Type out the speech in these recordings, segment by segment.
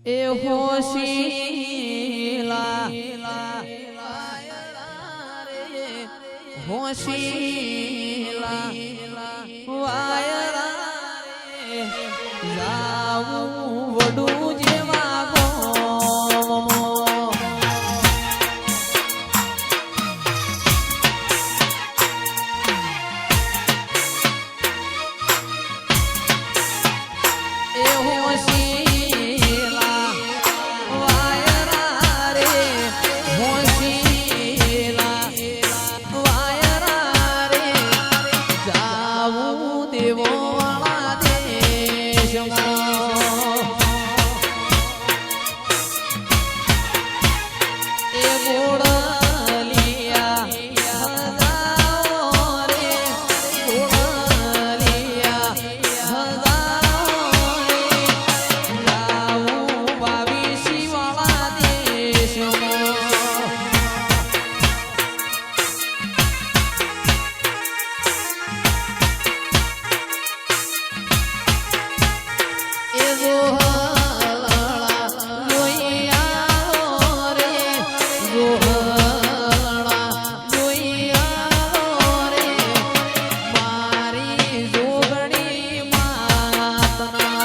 એ હોશીલા હોશીલા વાયરા જાવું વડું જેવા ગોમો એ હોશીલા વાયરા રે હોશીલા વાયરા રે જાવું દેવો વાળા દેશમાં એ ગોળલિયા હજાઓ રે ગોળલિયા હજાઓ રે જાવું બાવીસી વાળા દેશમાં એ ગોહળા જોઈયા રે ગોહળા જોઈયા રે મારી જોગણી માતના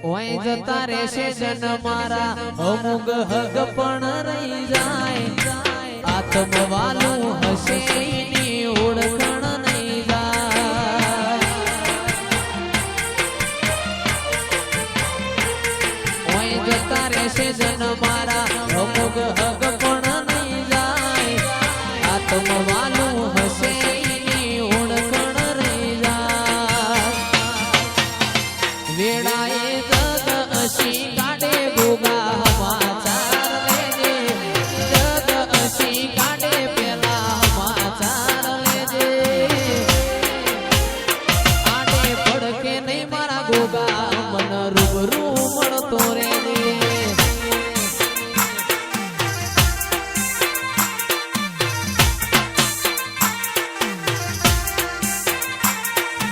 ઓય જતા રહેશે જન મારા અમુક હગ પણ રહી જાય આત્મવાલું હશે એની ઓળખણ નહીં જાય ઓય જતા રહેશે જન મારા અમુક હગ પણ નહીં જાય આત્મવાલું હશે એની ઓળખણ રહી જાય વેળાએ અસી કાઢે ગોગા સમાચાર લેજે જગ અસી કાઢે પેલા સમાચાર લેજે આડે પડકે નહીં મારા ગોગા મન રૂબરૂ મળતો રેજે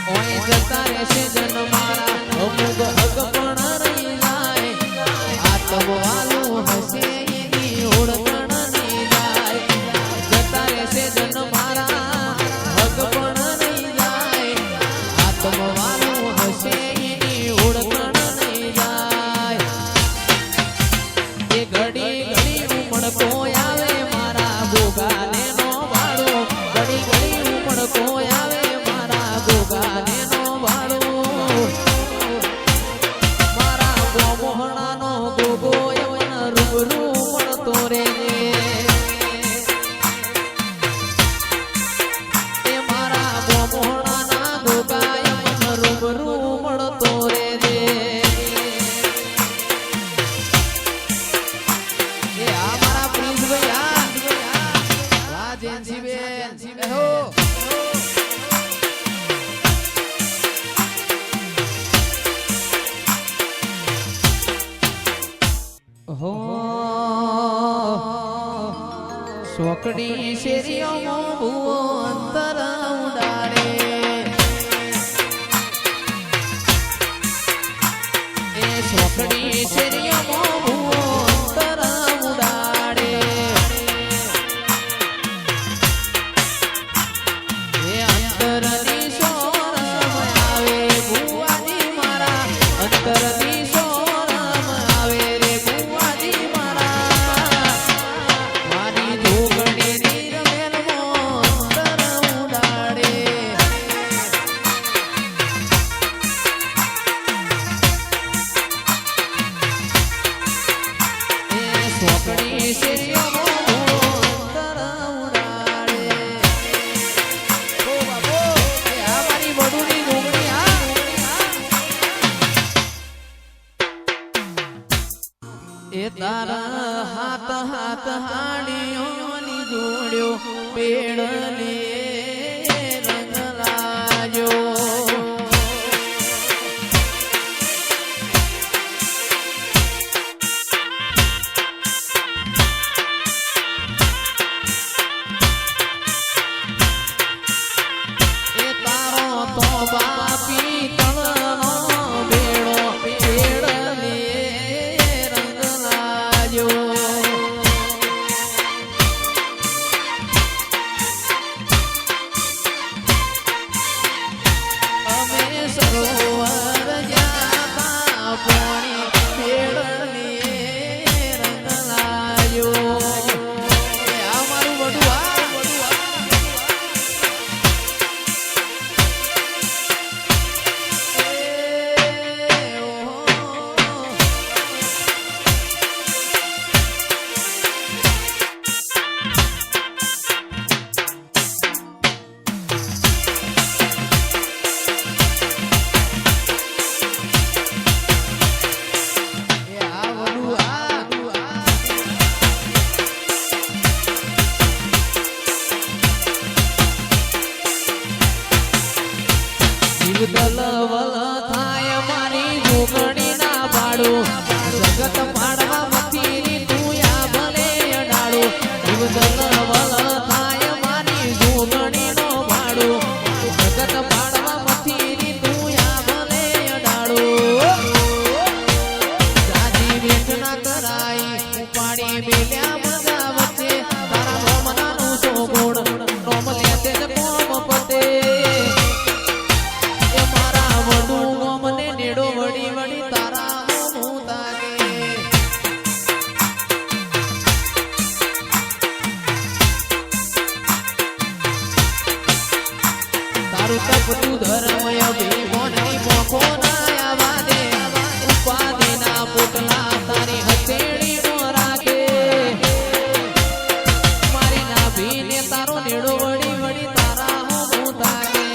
ઓય જતા રહેશે જન મારા અમુક હગ પણ રહી જાય આત્મવાલું હશે એની ઓળખણ નહીં જાય જતા રહેશે જન મારા હગ પણ રહી જાય આત્મવાલું હશે એની ઓળખણ નહીં જાય એ ઘડી ઘડી ઉમળકો આવે મારા ગોગાને નો વાળો ઘડી ઘડી ઉમળકો આવે મારા ગોગાને નો વાળો મારા ગોમોહણાનો ગોગો યવન રૂબરૂ મળતો રેજે એ મારા ગોમોહણાના ગોગા યવન રૂબરૂ મળતો રેજે એ આ મારા પ્રિન્સભાઈ રાજેનજી બેન હો હો સોકડી શેરીઓમાં ભૂવો અંતર ઉડાડે એ સોકડી શેરીઓમાં ભૂવો અંતર ઉડાડે એ અંતરની સોરમ આવે ભૂવાજી મારા અંતરની સોરમ આવે રે ભૂવાજી મારા મારી જોગણીની રમેલમાં અંતર ઉડાડે એ સોકડી શેરીઓમાં અંતર ઉડાડે ઓ બાબો એ આ મારી વડુની જોગણી એ તારા હાથ હાથ હાડીઓની જોડ્યો પેડ લે જીવતલ વલ થાય મારી જોગણી ના પાડું જગત પાડવા મથી તું યા ભલે અડાડું જીવતલ વલ થાય મારી જોગણી નો પાડું જગત પાડવા મથી તું યા ભલે અડાડું જાજી વેઠ ના કરાઈ ઉપાડી બેલ્યા મજા વચ્ચે તારા મોમનાનું સોગુણ નોમ લેતે જ કોમ પતે તું ધર્મય ભીમોની મોખો ના આવા દે ઉપાધિના પોટલા તારી હથેળી નો રાખે મારી ના ભીને તારો નેડો વળી વળી તારા હું તાકે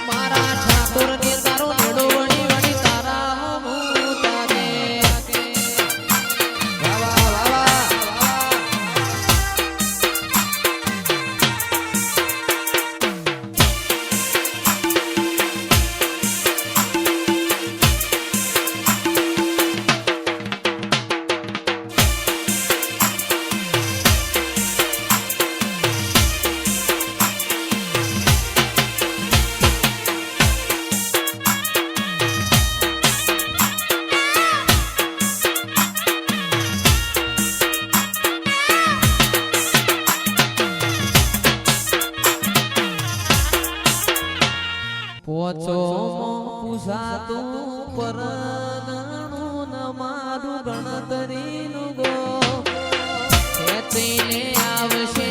મારા ઠાકોર ને તારો નેડો વળી વળી તારા હું તાકે વાવા વાવા પોચો પૂછાતું પરગણું ન મારું ગણતરીનું ગો ખેંચીને આવશે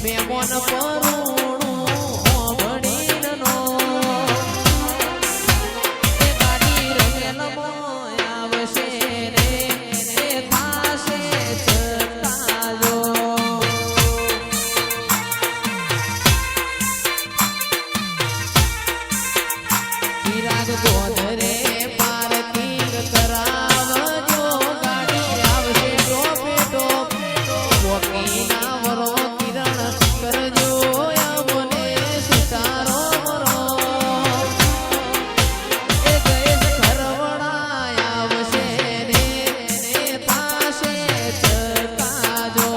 મેમોન પરુણું ઓભણીનો એ ગાડી રમેલમાં આવશે રે એ થાશે છતાજો ચિરાગ ગોધરે પાર્કિંગ કરાવજો ગાડી આવશે ટોપે ટોપ વકીના વરો કિરણ કરજો અમને સુતારો મરો એ ગયેશ ખરવડા આવશે રે ને થાશે છતાજો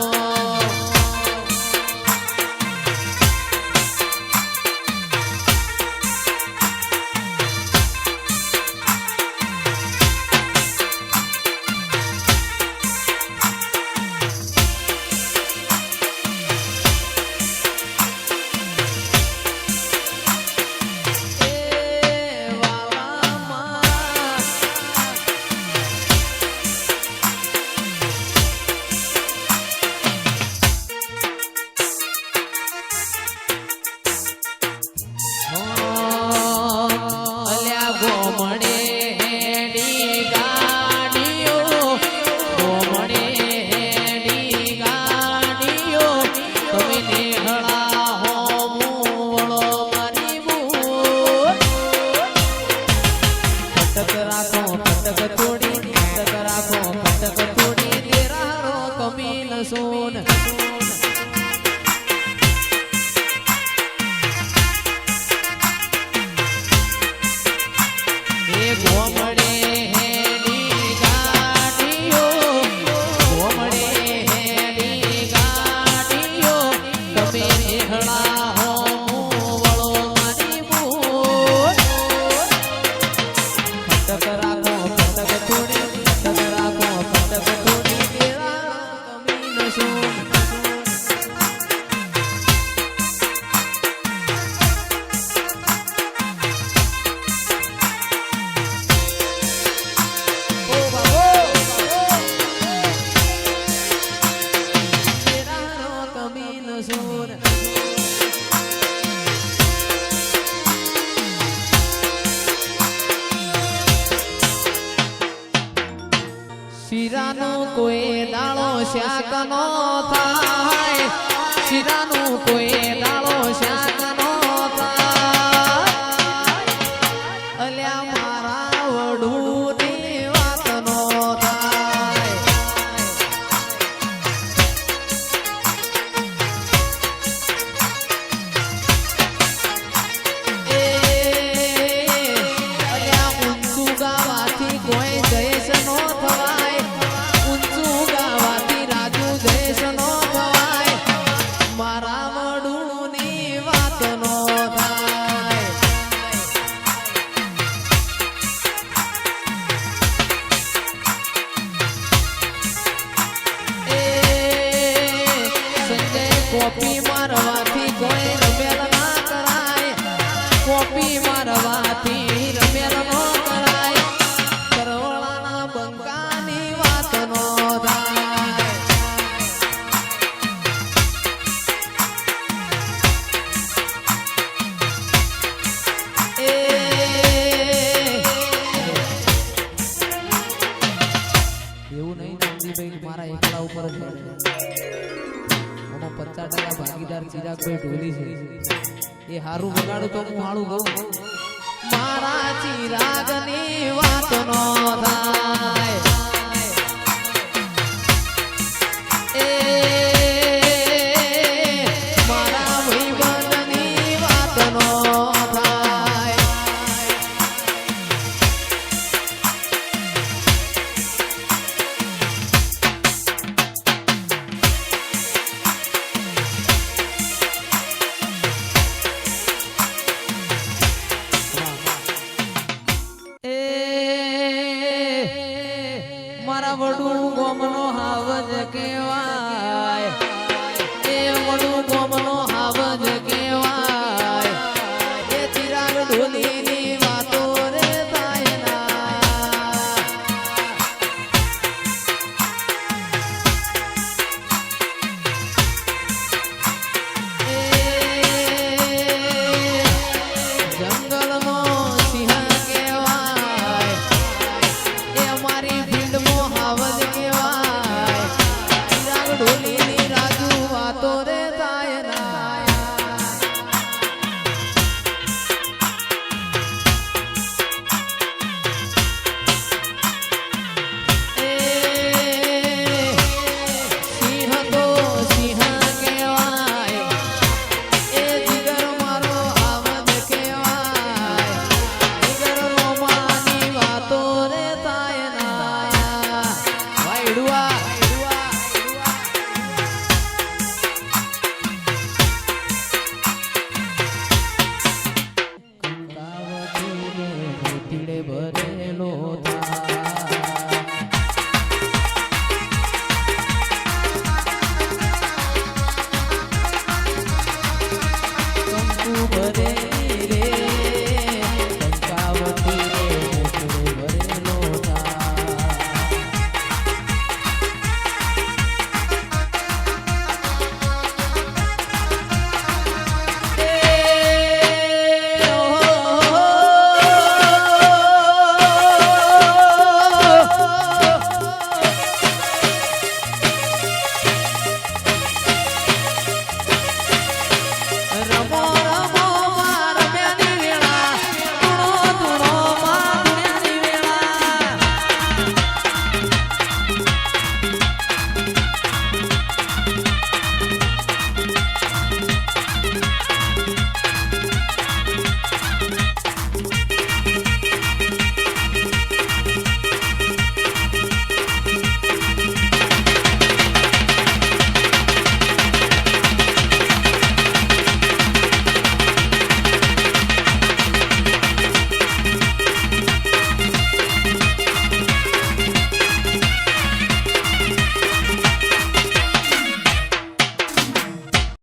સોન એ ગોમડે હેડી ગાડીઓ ગોમડે હેડી ગાડીઓ તમે નિહળા હો વળો મારી બૂટ ફટક રાખો ફટક થોડી ફટક રાખો ફટક થોડી તેરા કમી નસું શિરાનું કોઈ દાળો શાક નો થાય શિરાનું કોઈ દાળો શાક નો થાય અલ્યા મારા વડું ની વાત નો થાય કોપી મારવાથી કોઈ રમેલ ના કરાય કોપી મારવાથી રમેલ નો કરાય કરવળાના બંકાની વાત નો થાય એવું નહીં નામજીભાઈ મારા એકલા ઉપર જ પડે 50% ભાગીદાર ચિરાગભાઈ ઢોલી છે એ હારું વગાડું તો હું હાળું ગઉં મારા ચિરાગની વાત નો થાય